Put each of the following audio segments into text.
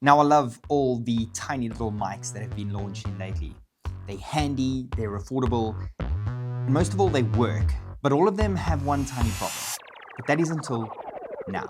Now I love all the tiny little mics that have been launching lately. They're handy, they're affordable, and most of all they work. But all of them have one tiny problem. But that is until now.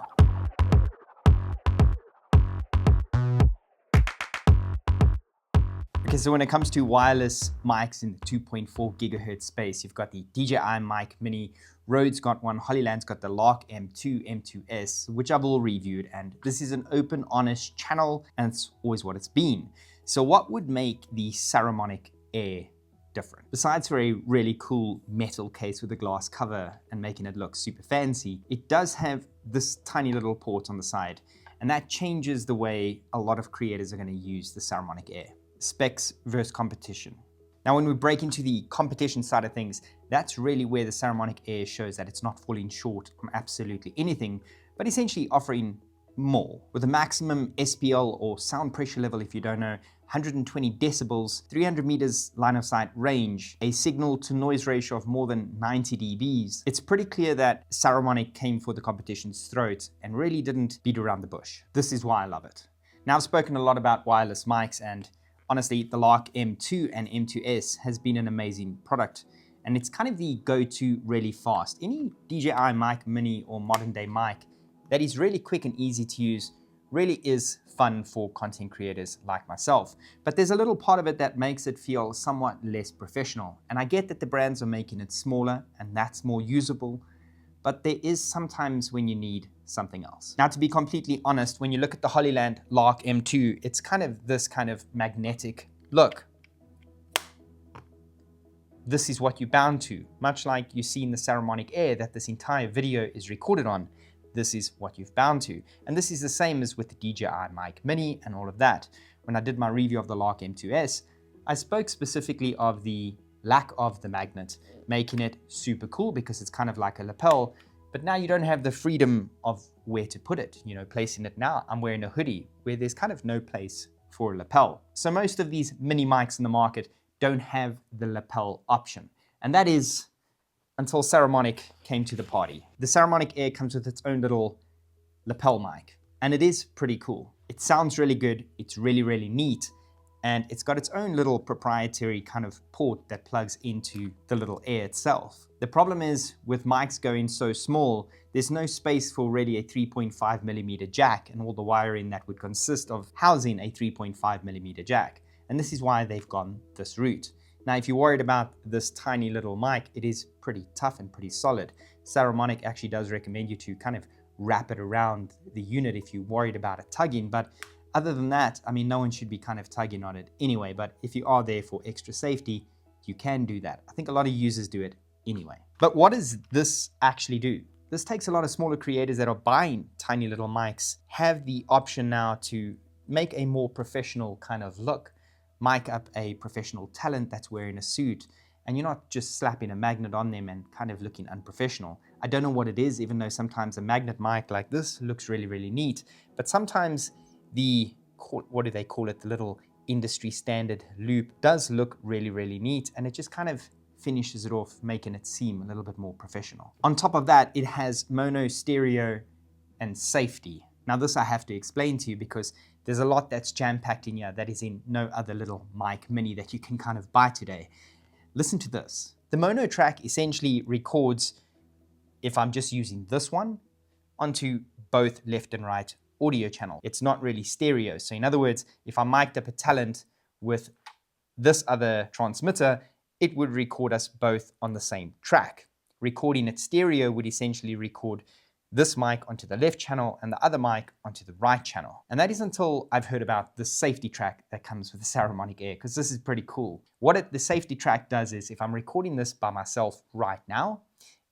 Okay, so when it comes to wireless mics in the 2.4 gigahertz space, you've got the DJI Mic Mini, Rode's got one, Hollyland's got the Lark M2, M2S, which I've all reviewed, and this is an open, honest channel, and it's always what it's been. So what would make the Saramonic Air different? Besides for a really cool metal case with a glass cover and making it look super fancy, it does have this tiny little port on the side, and that changes the way a lot of creators are going to use the Saramonic Air. Specs versus competition. Now, when we break into the competition side of things, that's really where the Saramonic Air shows that it's not falling short on absolutely anything, but essentially offering more. With a maximum SPL or sound pressure level, if you don't know, 120 decibels, 300 meters line of sight range, a signal to noise ratio of more than 90 dBs, it's pretty clear that Saramonic came for the competition's throat and really didn't beat around the bush. This is why I love it. Now, I've spoken a lot about wireless mics, and honestly, the Lark M2 and M2S has been an amazing product, and it's kind of the go-to really fast. Any DJI Mic Mini or modern day mic that is really quick and easy to use really is fun for content creators like myself. But there's a little part of it that makes it feel somewhat less professional. And I get that the brands are making it smaller and that's more usable, but there is sometimes when you need something else. Now, to be completely honest, when you look at the Hollyland Lark M2, it's kind of this kind of magnetic look. This is what you're bound to, much like you see in the Saramonic Air that this entire video is recorded on. This is what you've bound to. And this is the same as with the DJI Mic Mini and all of that. When I did my review of the Lark M2S, I spoke specifically of the lack of the magnet, making it super cool because it's kind of like a lapel, but now you don't have the freedom of where to put it, placing it now. I'm wearing a hoodie where there's kind of no place for a lapel. So most of these mini mics in the market don't have the lapel option. And that is until Saramonic came to the party. The Saramonic Air comes with its own little lapel mic, and it is pretty cool. It sounds really good. It's really, really neat. And it's got its own little proprietary kind of port that plugs into the little Air itself. The problem is with mics going so small, there's no space for really a 3.5 millimeter jack and all the wiring that would consist of housing a 3.5 millimeter jack. And this is why they've gone this route. Now, if you're worried about this tiny little mic, it is pretty tough and pretty solid. Saramonic actually does recommend you to kind of wrap it around the unit if you're worried about it tugging, but other than that, I mean, no one should be kind of tugging on it anyway, but if you are there for extra safety, you can do that. I think a lot of users do it anyway. But what does this actually do? This takes a lot of smaller creators that are buying tiny little mics, have the option now to make a more professional kind of look, mic up a professional talent that's wearing a suit, and you're not just slapping a magnet on them and kind of looking unprofessional. I don't know what it is, even though sometimes a magnet mic like this looks really, really neat, but sometimes the, what do they call it, the little industry standard loop does look really, really neat, and it just kind of finishes it off, making it seem a little bit more professional. On top of that, it has mono, stereo, and safety. Now this I have to explain to you because there's a lot that's jam-packed in here that is in no other little mic mini that you can kind of buy today. Listen to this. The mono track essentially records, if I'm just using this one, onto both left and right audio channel. It's not really stereo. So in other words, if I mic'd up a talent with this other transmitter, it would record us both on the same track. Recording it stereo would essentially record this mic onto the left channel and the other mic onto the right channel. And that is until I've heard about the safety track that comes with the Saramonic Air, because this is pretty cool. What the safety track does is if I'm recording this by myself right now,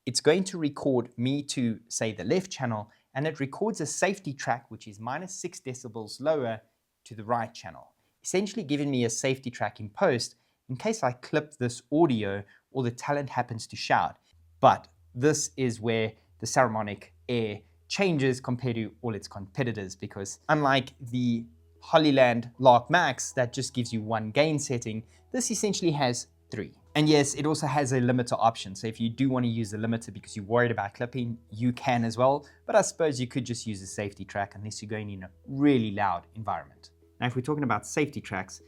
it's going to record me to, say, the left channel, and it records a safety track which is -6 decibels lower to the right channel, essentially giving me a safety track in post in case I clip this audio or the talent happens to shout. But this is where the Saramonic Air changes compared to all its competitors, because unlike the Hollyland Lark Max that just gives you one gain setting, this essentially has 3. And yes, it also has a limiter option. So if you do want to use the limiter because you're worried about clipping, you can as well. But I suppose you could just use a safety track unless you're going in a really loud environment. Now, if we're talking about safety tracks,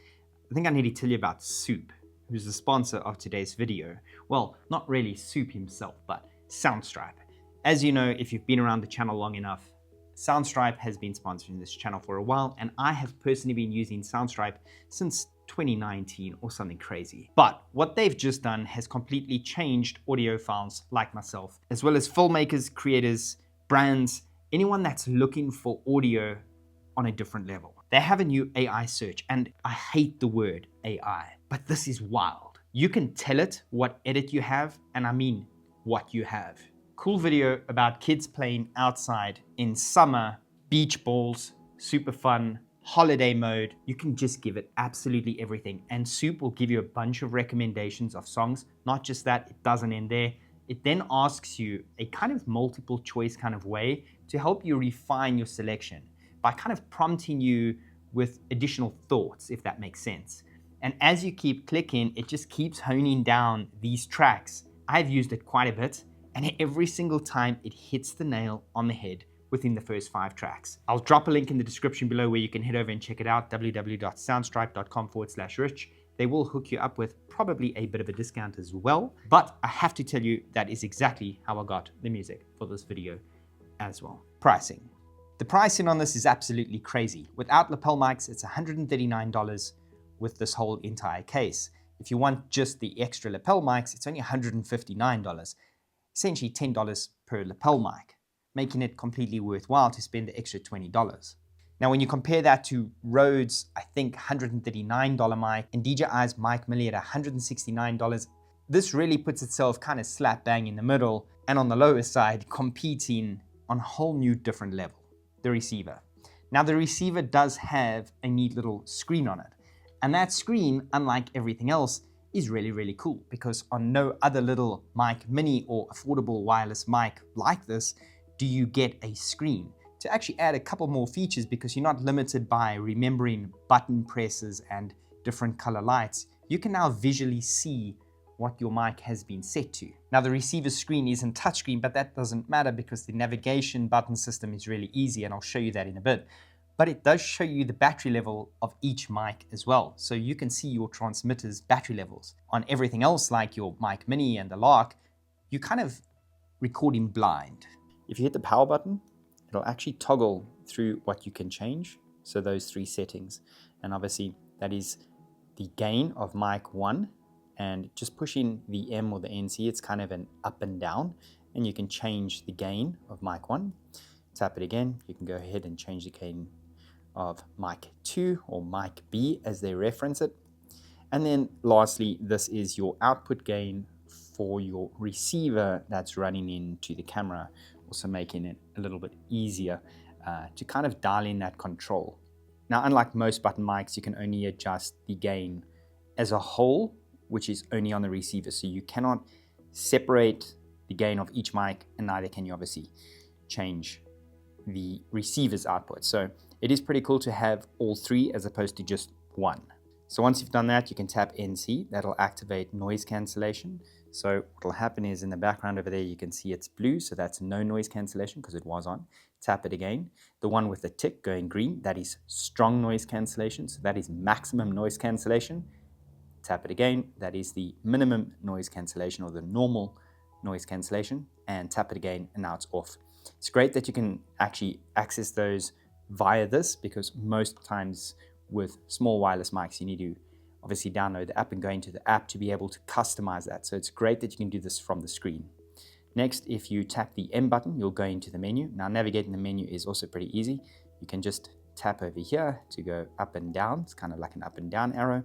I think I need to tell you about Soup, who's the sponsor of today's video. Well, not really Soup himself, but Soundstripe. As you know, if you've been around the channel long enough, Soundstripe has been sponsoring this channel for a while, and I have personally been using Soundstripe since 2019 or something crazy. But what they've just done has completely changed audiophiles like myself, as well as filmmakers, creators, brands, anyone that's looking for audio on a different level. They have a new AI search, and I hate the word AI, but this is wild. You can tell it what edit you have, and I mean what you have. Cool video about kids playing outside in summer, beach balls, super fun, holiday mode. You can just give it absolutely everything. And Soup will give you a bunch of recommendations of songs. Not just that, it doesn't end there. It then asks you a kind of multiple choice kind of way to help you refine your selection by kind of prompting you with additional thoughts, if that makes sense. And as you keep clicking, it just keeps honing down these tracks. I've used it quite a bit, and every single time it hits the nail on the head within the first 5 tracks. I'll drop a link in the description below where you can head over and check it out, www.soundstripe.com/rich. They will hook you up with probably a bit of a discount as well. But I have to tell you, that is exactly how I got the music for this video as well. Pricing. The pricing on this is absolutely crazy. Without lapel mics, it's $139 with this whole entire case. If you want just the extra lapel mics, it's only $159, essentially $10 per lapel mic, making it completely worthwhile to spend the extra $20. Now, when you compare that to Rode's, I think $139 mic, and DJI's Mic Milli at $169, this really puts itself kind of slap bang in the middle and on the lower side, competing on a whole new different level. The receiver. Now, the receiver does have a neat little screen on it. And that screen, unlike everything else, is really, really cool, because on no other little Mic Mini or affordable wireless mic like this do you get a screen to actually add a couple more features, because you're not limited by remembering button presses and different color lights. You can now visually see what your mic has been set to. Now, the receiver screen isn't touchscreen, but that doesn't matter because the navigation button system is really easy, and I'll show you that in a bit. But it does show you the battery level of each mic as well. So you can see your transmitter's battery levels. On everything else, like your Mic Mini and the Lark, you kind of record in blind. If you hit the power button, it'll actually toggle through what you can change. So those 3 settings. And obviously that is the gain of mic 1. And just pushing the M or the NC, it's kind of an up and down. And you can change the gain of mic 1. Tap it again. You can go ahead and change the gain of mic 2 or mic B as they reference it. And then lastly, this is your output gain for your receiver that's running into the camera, also making it a little bit easier to kind of dial in that control. Now, unlike most button mics, you can only adjust the gain as a whole, which is only on the receiver. So you cannot separate the gain of each mic, and neither can you obviously change the receiver's output. So it is pretty cool to have all 3 as opposed to just 1. So once you've done that, you can tap NC. That'll activate noise cancellation. So what will happen is in the background over there, you can see it's blue. So that's no noise cancellation because it was on. Tap it again. The one with the tick going green, that is strong noise cancellation. So that is maximum noise cancellation. Tap it again. That is the minimum noise cancellation or the normal noise cancellation. And tap it again, and now it's off. It's great that you can actually access those via this, because most times with small wireless mics, you need to obviously download the app and go into the app to be able to customize that. So it's great that you can do this from the screen. Next, if you tap the M button, you'll go into the menu. Now, navigating the menu is also pretty easy. You can just tap over here to go up and down. It's kind of like an up and down arrow.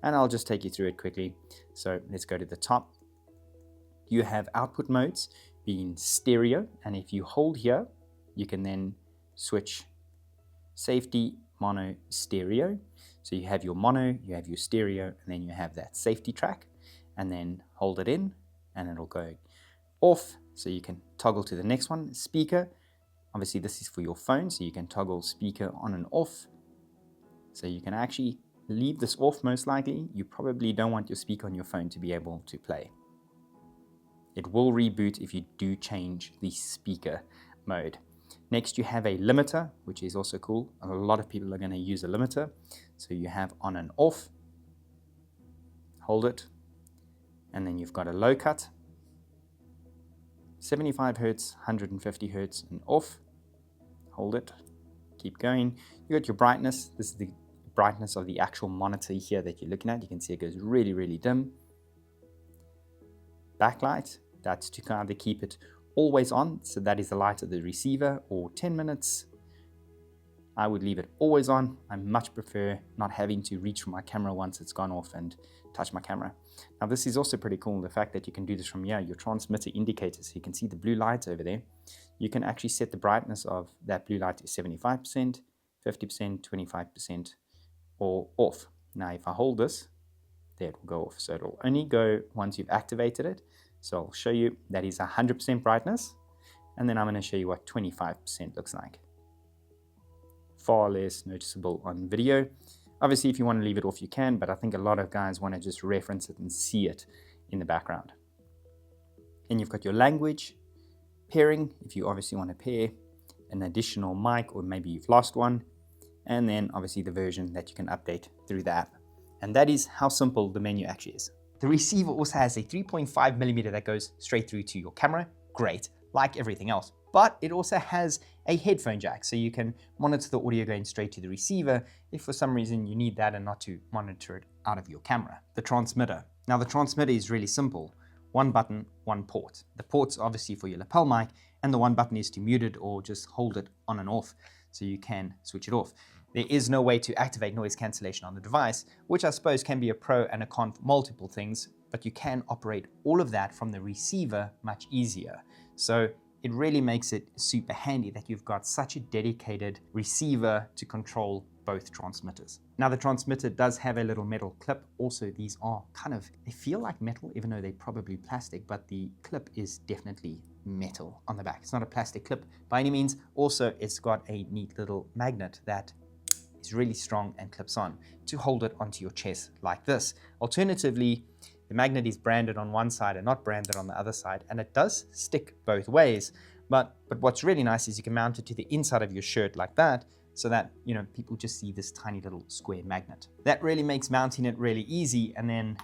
And I'll just take you through it quickly. So let's go to the top. You have output modes being stereo. And if you hold here, you can then switch safety, mono, stereo. So you have your mono, you have your stereo, and then you have that safety track, and then hold it in and it'll go off. So you can toggle to the next one. Speaker, obviously this is for your phone, so you can toggle speaker on and off. So you can actually leave this off most likely. You probably don't want your speaker on your phone to be able to play. It will reboot if you do change the speaker mode. Next, you have a limiter, which is also cool. A lot of people are going to use a limiter. So you have on and off, hold it, and then you've got a low cut, 75 Hertz, 150 Hertz, and off, hold it, keep going. You got your brightness. This is the brightness of the actual monitor here that you're looking at. You can see it goes really, really dim. Backlight, that's to kind of keep it always on. So that is the light of the receiver, or 10 minutes. I would leave it always on. I much prefer not having to reach for my camera once it's gone off and touch my camera. Now this is also pretty cool, the fact that you can do this from here, your transmitter indicators. You can see the blue lights over there. You can actually set the brightness of that blue light to 75%, 50%, 25%, or off. Now if I hold this, there it will go off. So it will only go once you've activated it. So I'll show you that is 100% brightness, and then I'm going to show you what 25% looks like. Far less noticeable on video. Obviously, if you want to leave it off, you can, but I think a lot of guys want to just reference it and see it in the background. And you've got your language, pairing, if you obviously want to pair, an additional mic, or maybe you've lost one, and then obviously the version that you can update through the app. And that is how simple the menu actually is. The receiver also has a 3.5mm that goes straight through to your camera. Great, like everything else. But it also has a headphone jack, so you can monitor the audio going straight to the receiver if for some reason you need that and not to monitor it out of your camera. The transmitter. Now the transmitter is really simple. One button, one port. The port's obviously for your lapel mic, and the one button is to mute it or just hold it on and off so you can switch it off. There is no way to activate noise cancellation on the device, which I suppose can be a pro and a con for multiple things, but you can operate all of that from the receiver much easier. So it really makes it super handy that you've got such a dedicated receiver to control both transmitters. Now the transmitter does have a little metal clip. Also, these are they feel like metal, even though they're probably plastic, but the clip is definitely metal on the back. It's not a plastic clip by any means. Also, it's got a neat little magnet that is really strong and clips on to hold it onto your chest like this. Alternatively, the magnet is branded on one side and not branded on the other side, and it does stick both ways. But what's really nice is you can mount it to the inside of your shirt like that, so that people just see this tiny little square magnet. That really makes mounting it really easy. And then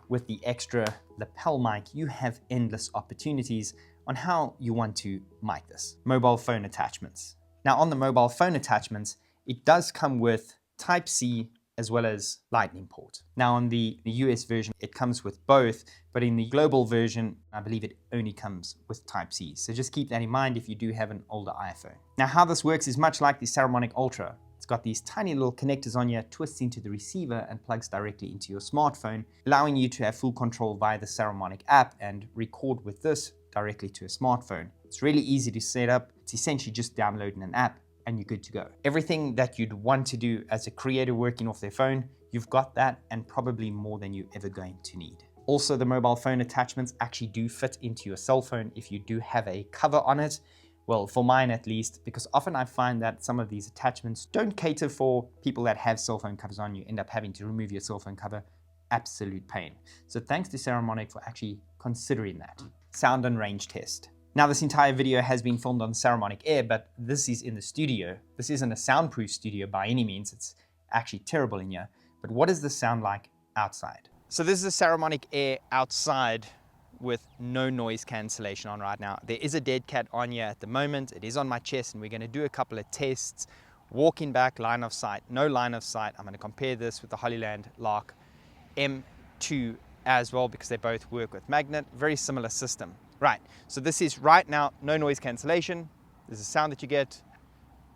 with the extra lapel mic, you have endless opportunities on how you want to mic this. Mobile phone attachments. Now on the mobile phone attachments, it does come with Type-C as well as Lightning port. Now on the US version, it comes with both, but in the global version, I believe it only comes with Type-C. So just keep that in mind if you do have an older iPhone. Now how this works is much like the Saramonic Ultra. It's got these tiny little connectors on here, twists into the receiver and plugs directly into your smartphone, allowing you to have full control via the Saramonic app and record with this directly to a smartphone. It's really easy to set up. It's essentially just downloading an app and you're good to go. Everything that you'd want to do as a creator working off their phone, you've got that, and probably more than you're ever going to need. Also, the mobile phone attachments actually do fit into your cell phone if you do have a cover on it. Well, for mine at least, because often I find that some of these attachments don't cater for people that have cell phone covers on. You end up having to remove your cell phone cover. Absolute pain. So thanks to Saramonic for actually considering that. Sound and range test. Now this entire video has been filmed on Saramonic Air, but this is in the studio. This isn't a soundproof studio by any means. It's actually terrible in here. But what does this sound like outside? So this is a Saramonic Air outside with no noise cancellation on right now. There is a dead cat on here at the moment. It is on my chest, and we're going to do a couple of tests. Walking back, line of sight, no line of sight. I'm going to compare this with the Hollyland Lark M2 as well, because they both work with magnet. Very similar system. Right, so this is right now, no noise cancellation. There's a sound that you get,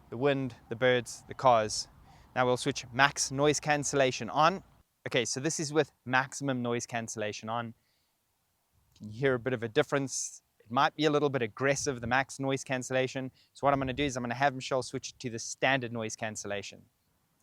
the wind, the birds, the cars. Now we'll switch max noise cancellation on. Okay, so this is with maximum noise cancellation on. You hear a bit of a difference. It might be a little bit aggressive, the max noise cancellation. So what I'm gonna do is I'm gonna have Michelle switch it to the standard noise cancellation.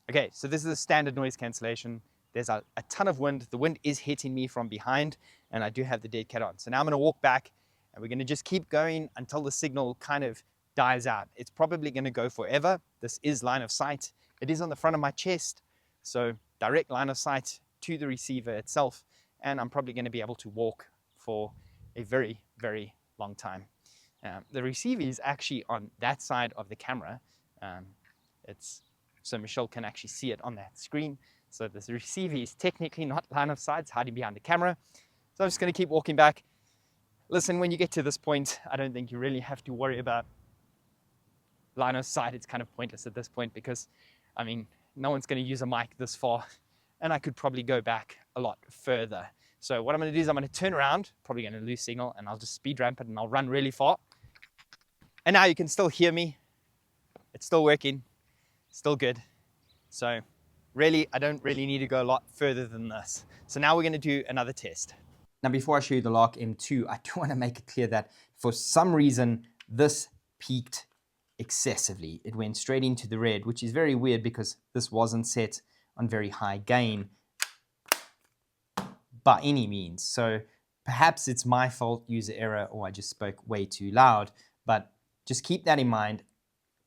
Okay, so this is the standard noise cancellation. There's a ton of wind. The wind is hitting me from behind, and I do have the dead cat on. So now I'm gonna walk back, and we're gonna just keep going until the signal kind of dies out. It's probably gonna go forever. This is line of sight. It is on the front of my chest. So direct line of sight to the receiver itself, and I'm probably going to be able to walk for a very, very long time. The receiver is actually on that side of the camera. So Michelle can actually see it on that screen. So the receiver is technically not line of sight, it's hiding behind the camera. So I'm just going to keep walking back. Listen, when you get to this point, I don't think you really have to worry about line of sight. It's kind of pointless at this point because, I mean, no one's going to use a mic this far, and I could probably go back a lot further. So what I'm going to do is I'm going to turn around, probably going to lose signal, and I'll just speed ramp it and I'll run really far. And now you can still hear me. It's still working, still good. So really, I don't really need to go a lot further than this. So now we're going to do another test. Now, before I show you the Lark M2, I do want to make it clear that for some reason, this peaked excessively. It went straight into the red, which is very weird because this wasn't set on very high gain by any means. So perhaps it's my fault, user error, or I just spoke way too loud, but just keep that in mind.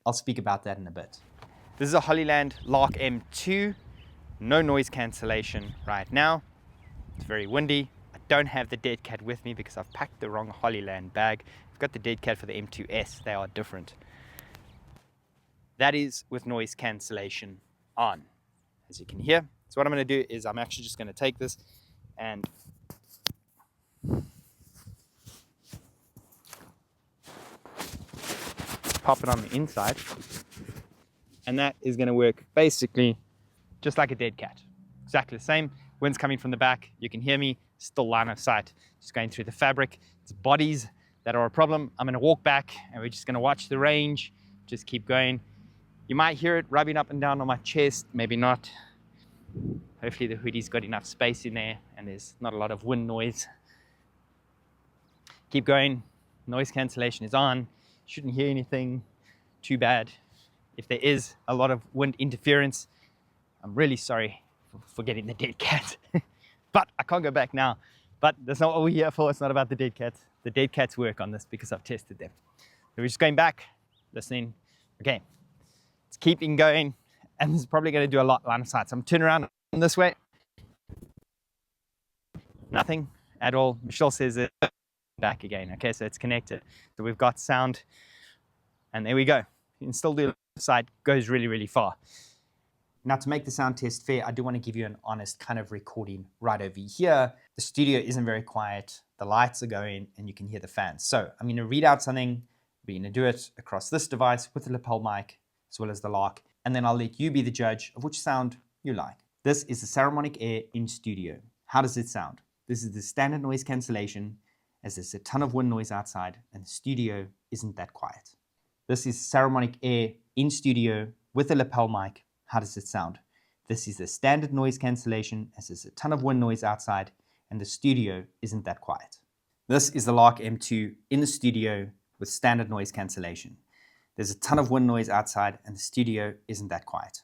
I'll speak about that in a bit. This is a Hollyland Lark M2, no noise cancellation right now. It's very windy. I don't have the dead cat with me because I've packed the wrong Hollyland bag. I've got the dead cat for the M2S. They are different. That is with noise cancellation on, as you can hear. So what I'm going to do is I'm actually just going to take this and pop it on the inside, and that is going to work basically just like a dead cat. Exactly the same. Wind's coming from the back. You can hear me. Still line of sight. Just going through the fabric. It's bodies that are a problem. I'm going to walk back, and we're just going to watch the range. Just keep going. You might hear it rubbing up and down on my chest. Maybe not. Hopefully the hoodie's got enough space in there, and there's not a lot of wind noise. Keep going. Noise cancellation is on. Shouldn't hear anything too bad. If there is a lot of wind interference, I'm really sorry for getting the dead cat. But I can't go back now. But that's not what we're here for. It's not about the dead cats. The dead cats work on this because I've tested them. So we're just going back, listening. Okay, it's keeping going, and this is probably going to do a lot line of sight. So I'm turning around this way. Nothing at all. Michelle says it. Back again. Okay, so it's connected. So we've got sound, and there we go. You can still do the side, goes really, really far. Now, to make the sound test fair, I do want to give you an honest kind of recording right over here. The studio isn't very quiet. The lights are going, and you can hear the fans. So I'm going to read out something. We're going to do it across this device with the lapel mic as well as the Lark, and then I'll let you be the judge of which sound you like. This is the Saramonic Air in studio. How does it sound? This is the standard noise cancellation, as there's a ton of wind noise outside and the studio isn't that quiet. This is Saramonic Air in studio with a lapel mic. How does it sound? This is the standard noise cancellation, as there's a ton of wind noise outside and the studio isn't that quiet. This is the Lark M2 in the studio with standard noise cancellation. There's a ton of wind noise outside and the studio isn't that quiet.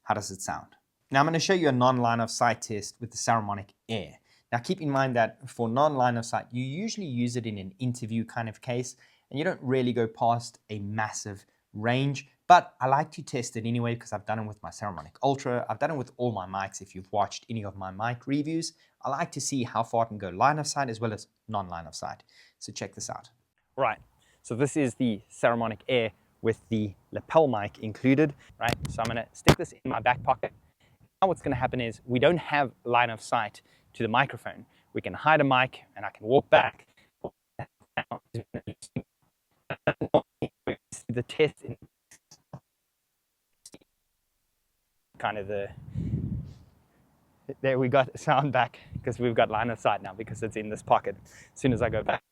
How does it sound? Now I'm going to show you a non-line of sight test with the Saramonic Air. Now keep in mind that for non-line of sight, you usually use it in an interview kind of case, and you don't really go past a massive range, but I like to test it anyway because I've done it with my Saramonic Ultra. I've done it with all my mics. If you've watched any of my mic reviews, I like to see how far I can go line of sight as well as non-line of sight. So check this out. Right, so this is the Saramonic Air with the lapel mic included, right? So I'm gonna stick this in my back pocket. Now what's gonna happen is we don't have line of sight to the microphone. We can hide a mic and I can walk back. The test in kind of there we got sound back because we've got line of sight now because it's in this pocket as soon as I go back.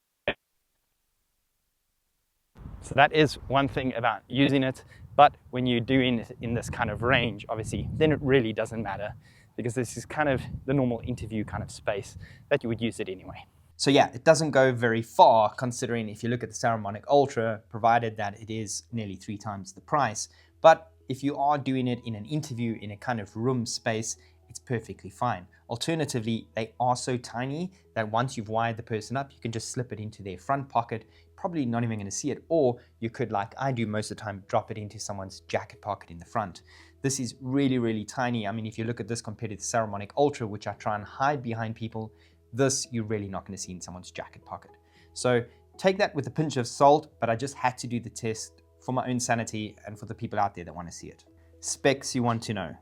So that is one thing about using it, but when you're doing it in this kind of range, obviously, then it really doesn't matter because this is kind of the normal interview kind of space that you would use it anyway. So yeah, it doesn't go very far considering if you look at the Saramonic Ultra, provided that it is nearly 3 times the price. But if you are doing it in an interview in a kind of room space, it's perfectly fine. Alternatively, they are so tiny that once you've wired the person up, you can just slip it into their front pocket, probably not even going to see it, or you could, like I do most of the time, drop it into someone's jacket pocket in the front. This is really, really tiny. I mean, if you look at this compared to the Saramonic Ultra, which I try and hide behind people, this you're really not going to see in someone's jacket pocket. So take that with a pinch of salt, but I just had to do the test for my own sanity and for the people out there that want to see it. Specs you want to know.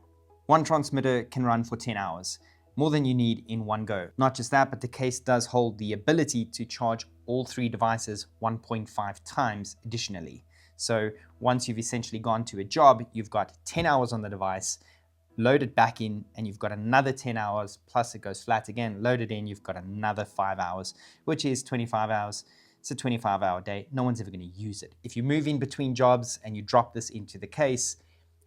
One transmitter can run for 10 hours, more than you need in one go. Not just that, but the case does hold the ability to charge all 3 devices 1.5 times additionally. So once you've essentially gone to a job, you've got 10 hours on the device, load it back in, and you've got another 10 hours, plus it goes flat again, load it in, you've got another 5 hours, which is 25 hours. It's a 25-hour day. No one's ever going to use it. If you move in between jobs and you drop this into the case,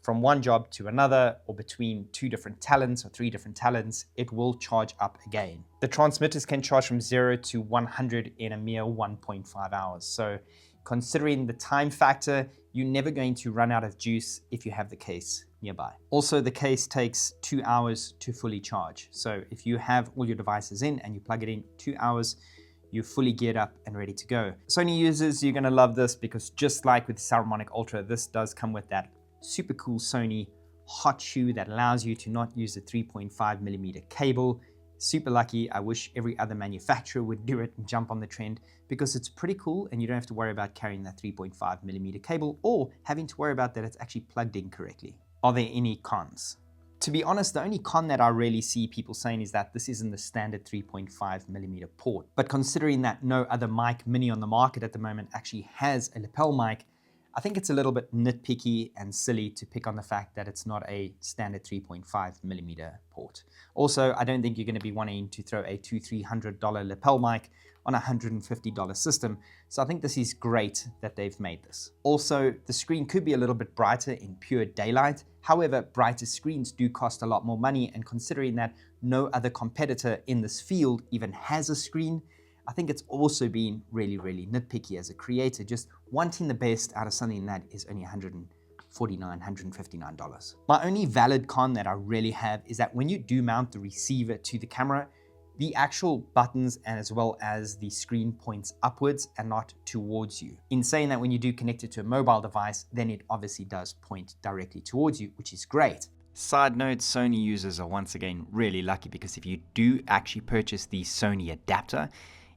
from one job to another, or between 2 different talents or 3 different talents, it will charge up again. The transmitters can charge from 0 to 100 in a mere 1.5 hours. So considering the time factor, you're never going to run out of juice if you have the case nearby. Also, the case takes 2 hours to fully charge. So if you have all your devices in and you plug it in 2 hours, you're fully geared up and ready to go. Sony users, you're gonna love this because just like with the Saramonic Ultra, this does come with that super cool Sony hot shoe that allows you to not use the 3.5mm cable. Super lucky. I wish every other manufacturer would do it and jump on the trend because it's pretty cool and you don't have to worry about carrying that 3.5mm cable or having to worry about that it's actually plugged in correctly. Are there any cons? To be honest, the only con that I really see people saying is that this isn't the standard 3.5mm port. But considering that no other mic mini on the market at the moment actually has a lapel mic, I think it's a little bit nitpicky and silly to pick on the fact that it's not a standard 3.5mm port. Also, I don't think you're going to be wanting to throw a $200-300 lapel mic on a $150 system. So I think this is great that they've made this. Also, the screen could be a little bit brighter in pure daylight. However, brighter screens do cost a lot more money, and considering that no other competitor in this field even has a screen, I think it's also been really, really nitpicky as a creator, just wanting the best out of something that is only $149, $159. My only valid con that I really have is that when you do mount the receiver to the camera, the actual buttons and as well as the screen points upwards and not towards you. In saying that, when you do connect it to a mobile device, then it obviously does point directly towards you, which is great. Side note, Sony users are once again really lucky because if you do actually purchase the Sony adapter,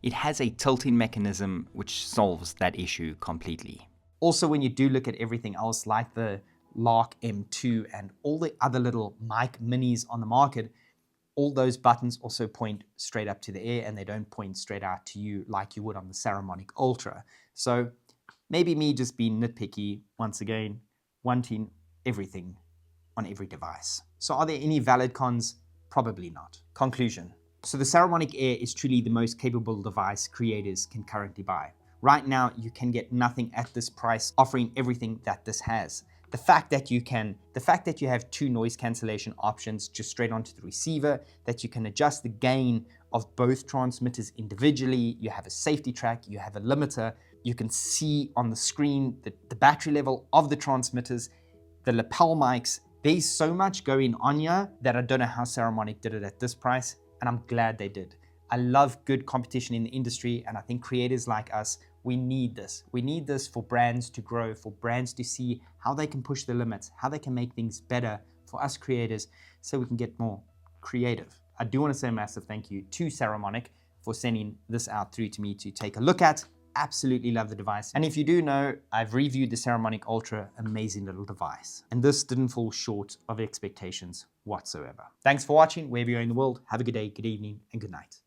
it has a tilting mechanism which solves that issue completely. Also, when you do look at everything else like the Lark M2 and all the other little mic minis on the market, all those buttons also point straight up to the air and they don't point straight out to you like you would on the Saramonic Ultra. So maybe me just being nitpicky, once again, wanting everything on every device. So are there any valid cons? Probably not. Conclusion. So the Saramonic Air is truly the most capable device creators can currently buy. Right now, you can get nothing at this price offering everything that this has. The fact that you have 2 noise cancellation options just straight onto the receiver, that you can adjust the gain of both transmitters individually, you have a safety track, you have a limiter, you can see on the screen the battery level of the transmitters, the lapel mics. There's so much going on here that I don't know how Saramonic did it at this price, and I'm glad they did. I love good competition in the industry, and I think creators like us, we need this. We need this for brands to grow, for brands to see how they can push the limits, how they can make things better for us creators so we can get more creative. I do want to say a massive thank you to Saramonic for sending this out through to me to take a look at. Absolutely love the device. And if you do know, I've reviewed the Saramonic Ultra, amazing little device. And this didn't fall short of expectations whatsoever. Thanks for watching, wherever you're in the world. Have a good day, good evening, and good night.